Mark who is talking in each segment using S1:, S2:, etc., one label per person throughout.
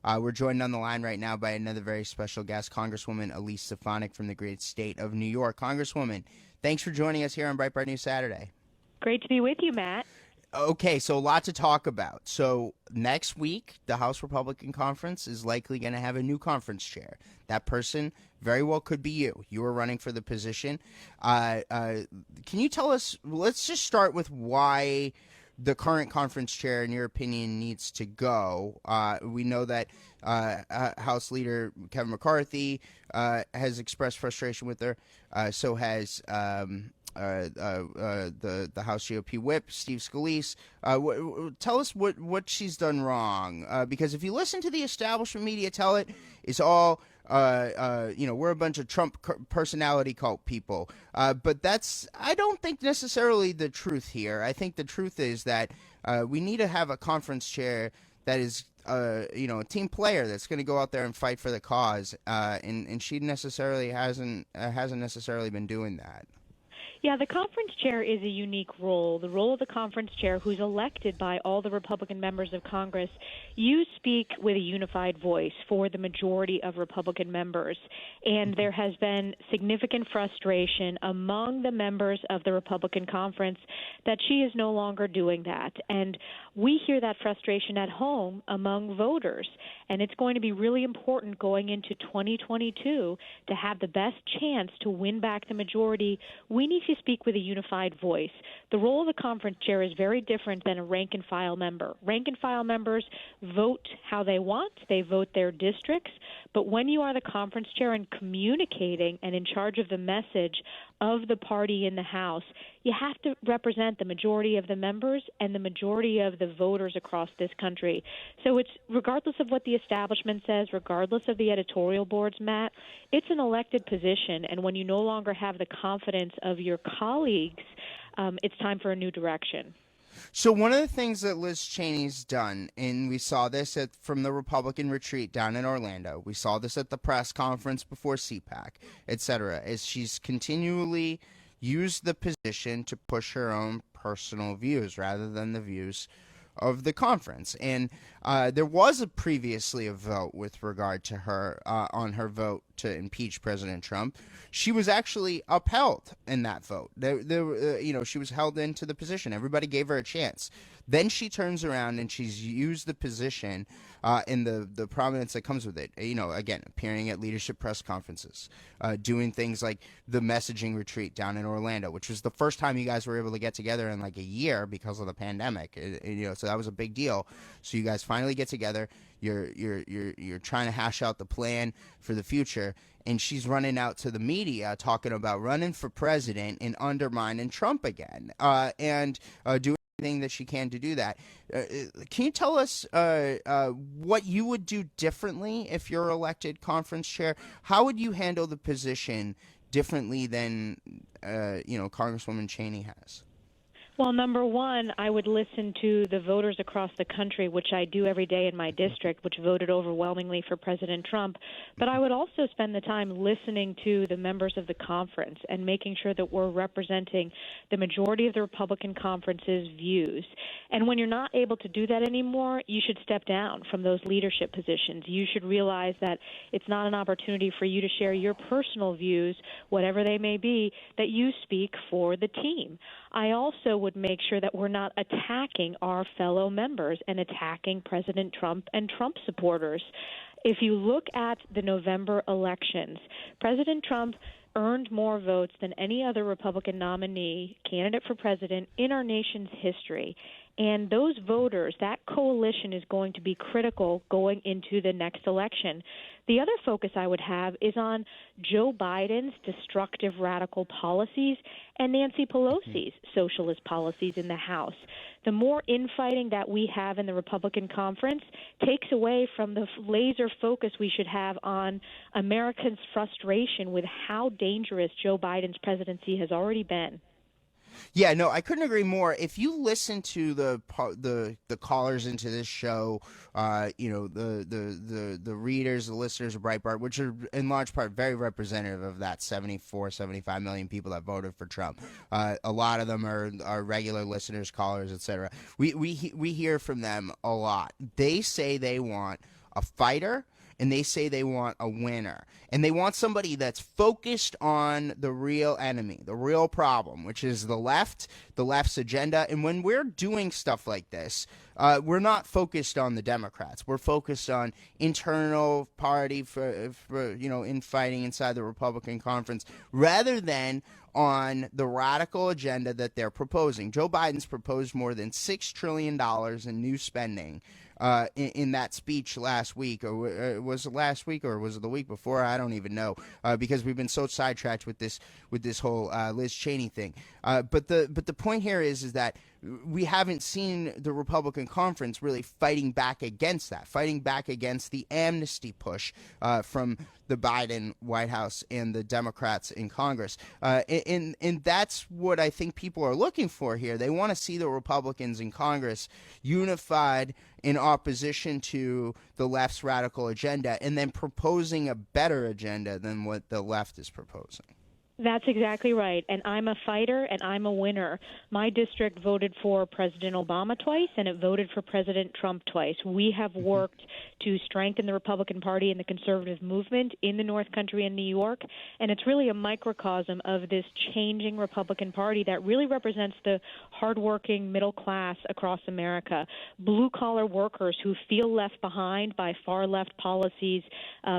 S1: We're joined on the line right now by another very special guest, Congresswoman Elise Stefanik from the great state of New York. Congresswoman, thanks for joining us here on Breitbart News Saturday.
S2: Great to be with you, Matt.
S1: Okay, so a lot to talk about. So next week, the House Republican Conference is likely going to have a new conference chair. That person very well could be you. You are running for the position. Can you tell us, let's just start with why the current conference chair, in your opinion, needs to go. We know that House Leader Kevin McCarthy has expressed frustration with her. So has the House GOP whip, Steve Scalise. Tell us what she's done wrong. Because if you listen to the establishment media, tell it it's all, we're a bunch of Trump personality cult people. But that's, I don't think, necessarily the truth here. I think the truth is that we need to have a conference chair that is, a team player that's going to go out there and fight for the cause. And she necessarily hasn't necessarily been doing that.
S2: Yeah, the conference chair is a unique role. The role of the conference chair, who's elected by all the Republican members of Congress, you speak with a unified voice for the majority of Republican members. And there has been significant frustration among the members of the Republican conference that she is no longer doing that. And we hear that frustration at home among voters. And it's going to be really important going into 2022 to have the best chance to win back the majority. We need to speak with a unified voice. The role of the conference chair is very different than a rank-and-file member. Rank-and-file members vote how they want. They vote their districts. But when you are the conference chair and communicating and in charge of the message of the party in the House, you have to represent the majority of the members and the majority of the voters across this country. So it's, regardless of what the establishment says, regardless of the editorial boards, Matt, it's an elected position. And when you no longer have the confidence of your colleagues, it's time for a new direction.
S1: So one of the things that Liz Cheney's done, and we saw this from the Republican retreat down in Orlando, we saw this at the press conference before CPAC, et cetera, is she's continually used the position to push her own personal views rather than the views of the conference. And there was previously a vote with regard to her on her vote to impeach President Trump. She was actually upheld in that vote. She was held into the position. Everybody gave her a chance. Then she turns around and she's used the position in the prominence that comes with it. Again, appearing at leadership press conferences, doing things like the messaging retreat down in Orlando, which was the first time you guys were able to get together in like a year because of the pandemic. So that was a big deal. So you guys finally get together. You're trying to hash out the plan for the future, and she's running out to the media talking about running for president and undermining Trump again, and doing everything that she can to do that. Can you tell us what you would do differently if you're elected conference chair? How would you handle the position differently than Congresswoman Cheney has?
S2: Well, number one, I would listen to the voters across the country, which I do every day in my district, which voted overwhelmingly for President Trump. But I would also spend the time listening to the members of the conference and making sure that we're representing the majority of the Republican conference's views. And when you're not able to do that anymore, you should step down from those leadership positions. You should realize that it's not an opportunity for you to share your personal views, whatever they may be, that you speak for the team. I also would make sure that we're not attacking our fellow members and attacking President Trump and Trump supporters. If you look at the November elections, President Trump earned more votes than any other Republican nominee, candidate for president, in our nation's history. And those voters, that coalition is going to be critical going into the next election. The other focus I would have is on Joe Biden's destructive radical policies and Nancy Pelosi's socialist policies in the House. The more infighting that we have in the Republican conference takes away from the laser focus we should have on Americans' frustration with how dangerous Joe Biden's presidency has already been.
S1: Yeah, no, I couldn't agree more. If you listen to the callers into this show, the readers, the listeners of Breitbart, which are in large part very representative of that 75 million people that voted for Trump. A lot of them are regular listeners, callers, etc. We hear from them a lot. They say they want a fighter, and they say they want a winner. And they want somebody that's focused on the real enemy, the real problem, which is the left's agenda. And when we're doing stuff like this, we're not focused on the Democrats. We're focused on internal party for infighting inside the Republican conference, rather than on the radical agenda that they're proposing. Joe Biden's proposed more than $6 trillion in new spending in that speech last week, or was it last week, or was it the week before? I don't even know, because we've been so sidetracked with this whole Liz Cheney thing. But the point here is that we haven't seen the Republican conference really fighting back against that, fighting back against the amnesty push from the Biden White House and the Democrats in Congress. And that's what I think people are looking for here. They want to see the Republicans in Congress unified in opposition to the left's radical agenda, and then proposing a better agenda than what the left is proposing.
S2: That's exactly right. And I'm a fighter and I'm a winner. My district voted for President Obama twice, and it voted for President Trump twice. We have worked to strengthen the Republican Party and the conservative movement in the North Country and New York. And it's really a microcosm of this changing Republican Party that really represents the hardworking middle class across America, blue-collar workers who feel left behind by far-left policies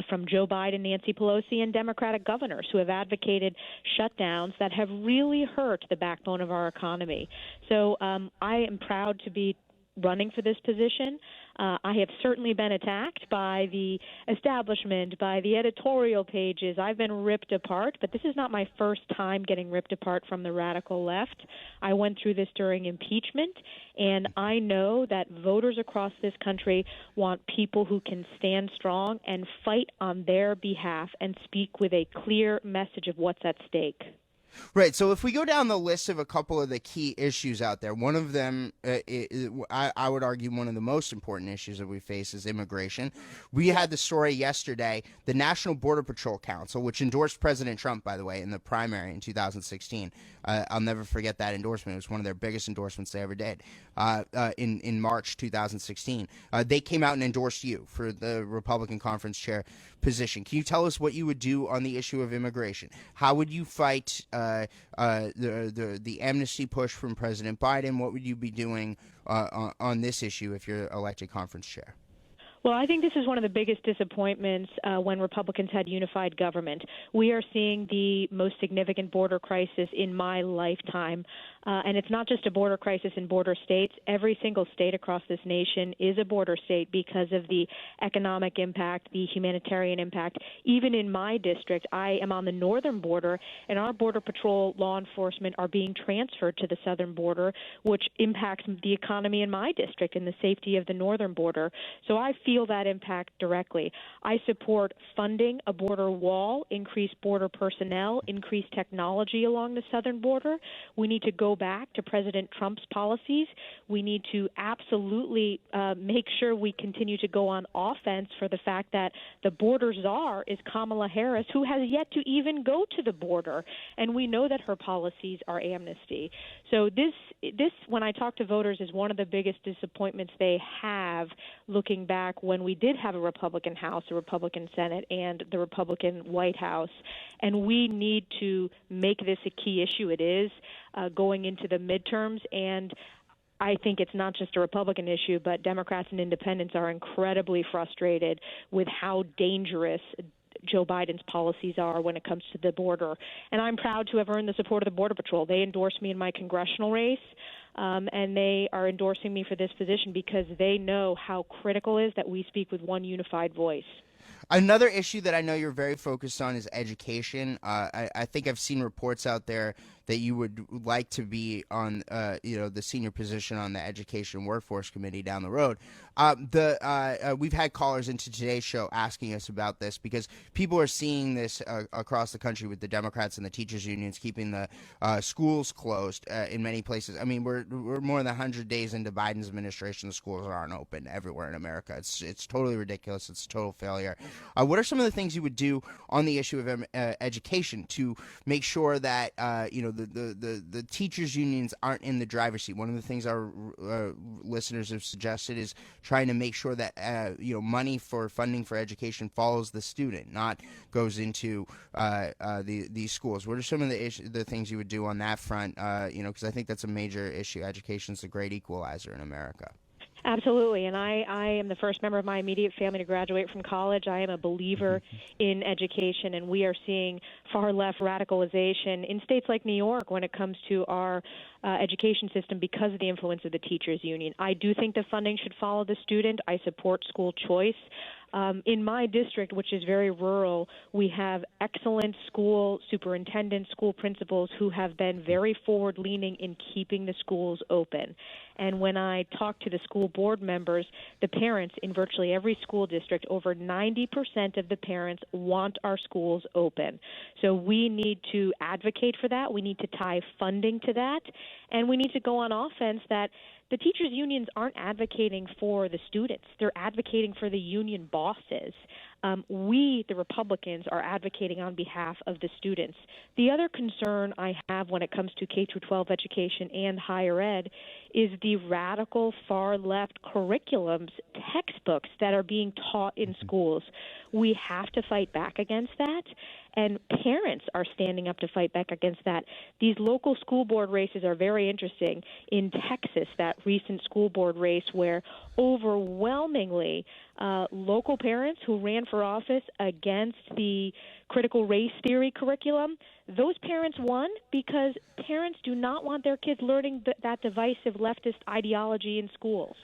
S2: from Joe Biden, Nancy Pelosi, and Democratic governors who have advocated shutdowns that have really hurt the backbone of our economy. So I am proud to be running for this position. I have certainly been attacked by the establishment, by the editorial pages. I've been ripped apart, but this is not my first time getting ripped apart from the radical left. I went through this during impeachment, and I know that voters across this country want people who can stand strong and fight on their behalf and speak with a clear message of what's at stake.
S1: Right. So if we go down the list of a couple of the key issues out there, one of them, I would argue one of the most important issues that we face is immigration. We had the story yesterday, the National Border Patrol Council, which endorsed President Trump, by the way, in the primary in 2016. I'll never forget that endorsement. It was one of their biggest endorsements they ever did in March 2016. They came out and endorsed you for the Republican Conference Chair position. Can you tell us what you would do on the issue of immigration? How would you fight the amnesty push from President Biden? What would you be doing on this issue if you're elected conference chair?
S2: Well, I think this is one of the biggest disappointments when Republicans had unified government. We are seeing the most significant border crisis in my lifetime. And it's not just a border crisis in border states. Every single state across this nation is a border state because of the economic impact, the humanitarian impact. Even in my district, I am on the northern border, and our Border Patrol law enforcement are being transferred to the southern border, which impacts the economy in my district and the safety of the northern border. So I feel that impact directly. I support funding a border wall, increased border personnel, increased technology along the southern border. We need to go back to President Trump's policies. We need to absolutely make sure we continue to go on offense for the fact that the border czar is Kamala Harris, who has yet to even go to the border. And we know that her policies are amnesty. So this, when I talk to voters, is one of the biggest disappointments they have looking back when we did have a Republican House, a Republican Senate, and the Republican White House. And we need to make this a key issue. It is going into the midterms, and I think it's not just a Republican issue, but Democrats and independents are incredibly frustrated with how dangerous Joe Biden's policies are when it comes to the border. And I'm proud to have earned the support of the Border Patrol. They endorsed me in my congressional race, and they are endorsing me for this position because they know how critical it is that we speak with one unified voice.
S1: Another issue that I know you're very focused on is education. I think I've seen reports out there that you would like to be on, the senior position on the Education Workforce Committee down the road. We've had callers into today's show asking us about this because people are seeing this across the country with the Democrats and the teachers unions keeping the schools closed in many places. I mean, we're more than 100 days into Biden's administration. The schools aren't open everywhere in America. It's totally ridiculous. It's a total failure. What are some of the things you would do on the issue of education to make sure that the teachers unions aren't in the driver's seat. One of the things our listeners have suggested is trying to make sure that money for funding for education follows the student, not goes into these schools. What are some of the things you would do on that front? Because I think that's a major issue. Education's a great equalizer in America.
S2: Absolutely, and I am the first member of my immediate family to graduate from college. I am a believer in education, and we are seeing far-left radicalization in states like New York when it comes to our education system because of the influence of the teachers union. I do think the funding should follow the student. I support school choice. In my district, which is very rural, we have excellent school superintendents, school principals who have been very forward-leaning in keeping the schools open. And when I talk to the school board members, the parents in virtually every school district, over 90% of the parents want our schools open. So we need to advocate for that. We need to tie funding to that. And we need to go on offense that the teachers' unions aren't advocating for the students. They're advocating for the union bosses. We, the Republicans, are advocating on behalf of the students. The other concern I have when it comes to K-12 education and higher ed is the radical far-left curriculums, textbooks that are being taught in schools. We have to fight back against that, and parents are standing up to fight back against that. These local school board races are very interesting. In Texas, that recent school board race where overwhelmingly local parents who ran for office against the critical race theory curriculum, those parents won because parents do not want their kids learning that divisive leftist ideology in schools.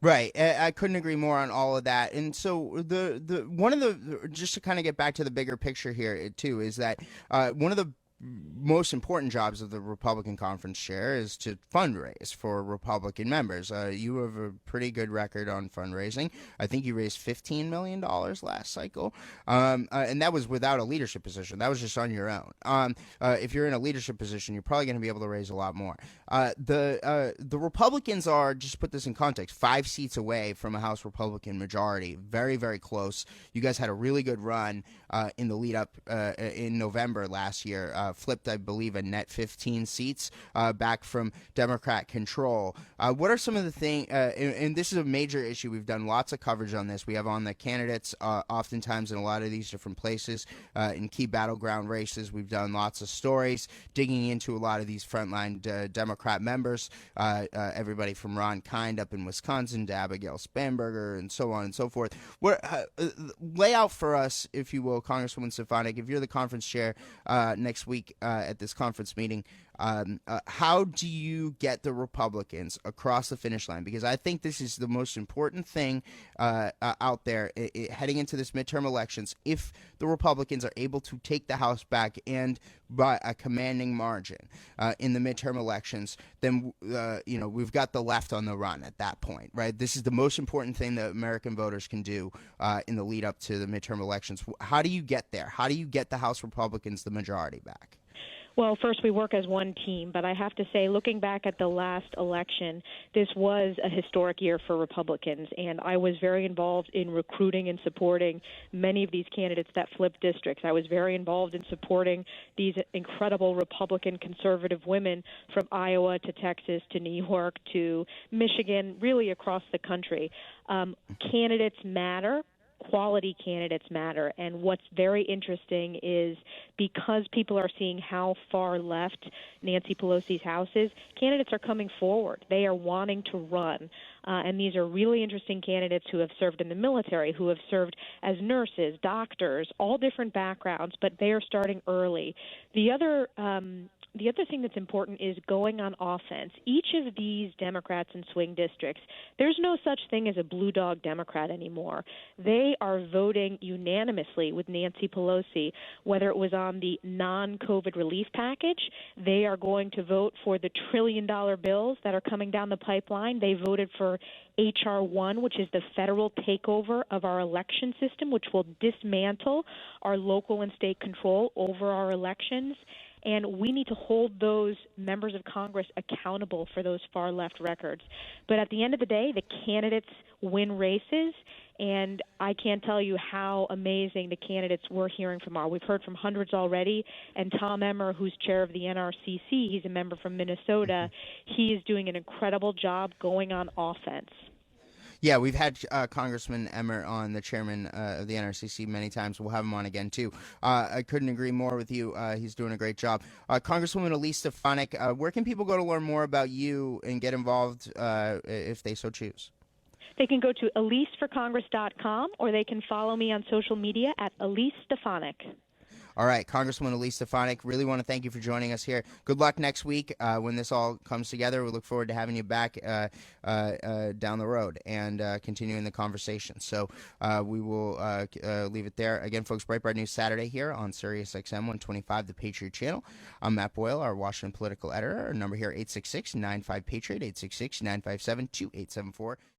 S1: Right, I couldn't agree more on all of that. And so the one of the just to kind of get back to the bigger picture here too is that one of the most important jobs of the Republican Conference Chair is to fundraise for Republican members. You have a pretty good record on fundraising. I think you raised $15 million last cycle, and that was without a leadership position. That was just on your own. If you're in a leadership position, you're probably going to be able to raise a lot more. The Republicans are, just to put this in context, 5 seats away from a House Republican majority. Very, very close. You guys had a really good run in the lead up in November last year. Flipped, I believe, a net 15 seats back from Democrat control. What are some of the things, and this is a major issue, we've done lots of coverage on this. We have on the candidates oftentimes in a lot of these different places in key battleground races. We've done lots of stories digging into a lot of these frontline Democrat members, everybody from Ron Kind up in Wisconsin to Abigail Spanberger and so on and so forth. Lay out for us, if you will, Congresswoman Stefanik, if you're the conference chair next week at this conference meeting, how do you get the Republicans across the finish line? Because I think this is the most important thing out there heading into this midterm elections. If the Republicans are able to take the House back and by a commanding margin in the midterm elections, then we've got the left on the run at that point, right? This is the most important thing that American voters can do in the lead up to the midterm elections. How do you get there? How do you get the House Republicans the majority back?
S2: Well, first, we work as one team, but I have to say, looking back at the last election, this was a historic year for Republicans, and I was very involved in recruiting and supporting many of these candidates that flipped districts. I was very involved in supporting these incredible Republican conservative women from Iowa to Texas to New York to Michigan, really across the country. Candidates matter. Quality candidates matter. And what's very interesting is because people are seeing how far left Nancy Pelosi's House is, candidates are coming forward. They are wanting to run. And these are really interesting candidates who have served in the military, who have served as nurses, doctors, all different backgrounds, but they are starting early. The other thing that's important is going on offense. Each of these Democrats in swing districts, there's no such thing as a blue dog Democrat anymore. They are voting unanimously with Nancy Pelosi, whether it was on the non-COVID relief package. They are going to vote for the trillion-dollar bills that are coming down the pipeline. They voted for H.R. 1, which is the federal takeover of our election system, which will dismantle our local and state control over our elections. And we need to hold those members of Congress accountable for those far-left records. But at the end of the day, the candidates win races, and I can't tell you how amazing the candidates we're hearing from are. We've heard from hundreds already, and Tom Emmer, who's chair of the NRCC, he's a member from Minnesota, he is doing an incredible job going on offense.
S1: Yeah, we've had Congressman Emmer on, the chairman of the NRCC, many times. We'll have him on again, too. I couldn't agree more with you. He's doing a great job. Congresswoman Elise Stefanik, where can people go to learn more about you and get involved if they so choose?
S2: They can go to eliseforcongress.com, or they can follow me on social media at Elise Stefanik.
S1: All right, Congresswoman Elise Stefanik, really want to thank you for joining us here. Good luck next week when this all comes together. We look forward to having you back down the road and continuing the conversation. So we will leave it there. Again, folks, Breitbart News Saturday here on Sirius XM 125, the Patriot Channel. I'm Matt Boyle, our Washington political editor. Our number here, 866-95-PATRIOT, 866-957-2874.